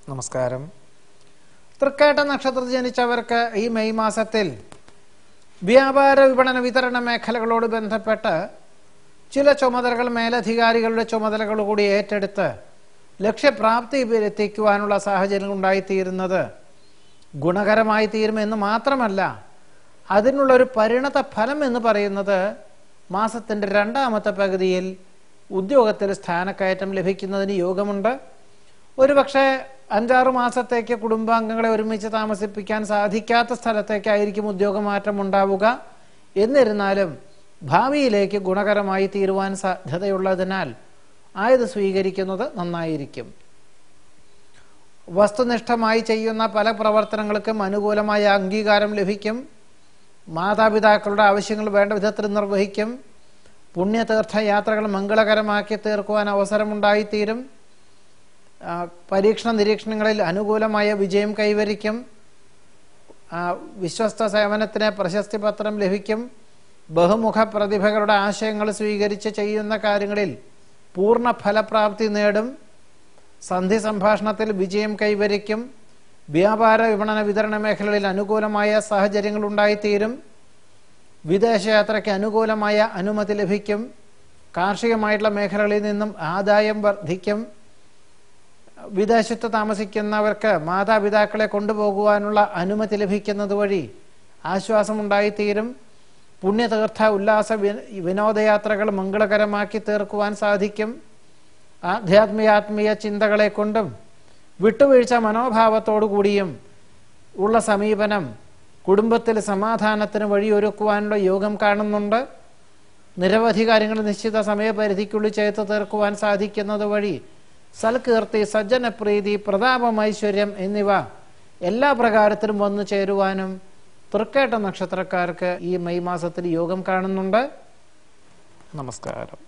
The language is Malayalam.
നമസ്കാരം. തൃക്കേട്ട നക്ഷത്രത്തിൽ ജനിച്ചവർക്ക് ഈ മെയ് മാസത്തിൽ വ്യാപാര വിപണന വിതരണ മേഖലകളോട് ബന്ധപ്പെട്ട് ചില ചുമതലകൾ മേലധികാരികളുടെ ചുമതലകൾ കൂടി ഏറ്റെടുത്ത് ലക്ഷ്യപ്രാപ്തിയിലെത്തിക്കുവാനുള്ള സാഹചര്യം ഉണ്ടായിത്തീരുന്നത് ഗുണകരമായി തീരുമെന്ന് മാത്രമല്ല, അതിനുള്ളൊരു പരിണത ഫലം എന്ന് പറയുന്നത് മാസത്തിൻ്റെ രണ്ടാമത്തെ പകുതിയിൽ ഉദ്യോഗത്തിൽ സ്ഥാനക്കയറ്റം ലഭിക്കുന്നതിന് യോഗമുണ്ട്. ഒരുപക്ഷെ 5-6 മാസത്തേക്ക് കുടുംബാംഗങ്ങളെ ഒരുമിച്ച് താമസിപ്പിക്കാൻ സാധിക്കാത്ത സ്ഥലത്തേക്കായിരിക്കും ഉദ്യോഗമാറ്റം ഉണ്ടാവുക. എന്നിരുന്നാലും ഭാവിയിലേക്ക് ഗുണകരമായി തീരുവാൻ സാധ്യതയുള്ളതിനാൽ ആയത് സ്വീകരിക്കുന്നത് നന്നായിരിക്കും. വസ്തുനിഷ്ഠമായി ചെയ്യുന്ന പല പ്രവർത്തനങ്ങൾക്കും അനുകൂലമായ അംഗീകാരം ലഭിക്കും. മാതാപിതാക്കളുടെ ആവശ്യങ്ങൾ വേണ്ട വിധത്തിൽ നിർവഹിക്കും. പുണ്യതീർത്ഥയാത്രകൾ മംഗളകരമാക്കി തീർക്കുവാൻ അവസരമുണ്ടായിത്തീരും. പരീക്ഷണ നിരീക്ഷണങ്ങളിൽ അനുകൂലമായ വിജയം കൈവരിക്കും. വിശ്വസ്ത സേവനത്തിന് പ്രശസ്തി പത്രം ലഭിക്കും. ബഹുമുഖ പ്രതിഭകളുടെ ആശയങ്ങൾ സ്വീകരിച്ച് ചെയ്യുന്ന കാര്യങ്ങളിൽ പൂർണ്ണ ഫലപ്രാപ്തി നേടും. സന്ധി സംഭാഷണത്തിൽ വിജയം കൈവരിക്കും. വ്യാപാര വിപണന വിതരണ മേഖലകളിൽ അനുകൂലമായ സാഹചര്യങ്ങൾ ഉണ്ടായിത്തീരും. വിദേശയാത്രയ്ക്ക് അനുകൂലമായ അനുമതി ലഭിക്കും. കാർഷികമായിട്ടുള്ള മേഖലകളിൽ നിന്നും ആദായം വർദ്ധിക്കും. വിദേശത്ത് താമസിക്കുന്നവർക്ക് മാതാപിതാക്കളെ കൊണ്ടുപോകുവാനുള്ള അനുമതി ലഭിക്കുന്നത് വഴി ആശ്വാസമുണ്ടായിത്തീരും. പുണ്യതീർത്ഥ ഉല്ലാസ വിനോദയാത്രകൾ മംഗളകരമാക്കി തീർക്കുവാൻ സാധിക്കും. ആധ്യാത്മിക ചിന്തകളെ കൊണ്ടും വിട്ടുവീഴ്ച മനോഭാവത്തോടു കൂടിയും ഉള്ള സമീപനം കുടുംബത്തിൽ സമാധാനത്തിന് വഴിയൊരുക്കുവാനുള്ള യോഗം കാണുന്നുണ്ട്. നിരവധി കാര്യങ്ങൾ നിശ്ചിത സമയപരിധിക്കുള്ളിൽ ചെയ്തു തീർക്കുവാൻ സാധിക്കുന്നത് വഴി സൽകീർത്തി, സജ്ജനപ്രീതി, പ്രതാപം, ഐശ്വര്യം എന്നിവ എല്ലാ പ്രകാരത്തിലും വന്നു ചേരുവാനും തൃക്കേട്ട നക്ഷത്രക്കാർക്ക് ഈ മെയ് മാസത്തിൽ യോഗം കാണുന്നുണ്ട്. നമസ്കാരം.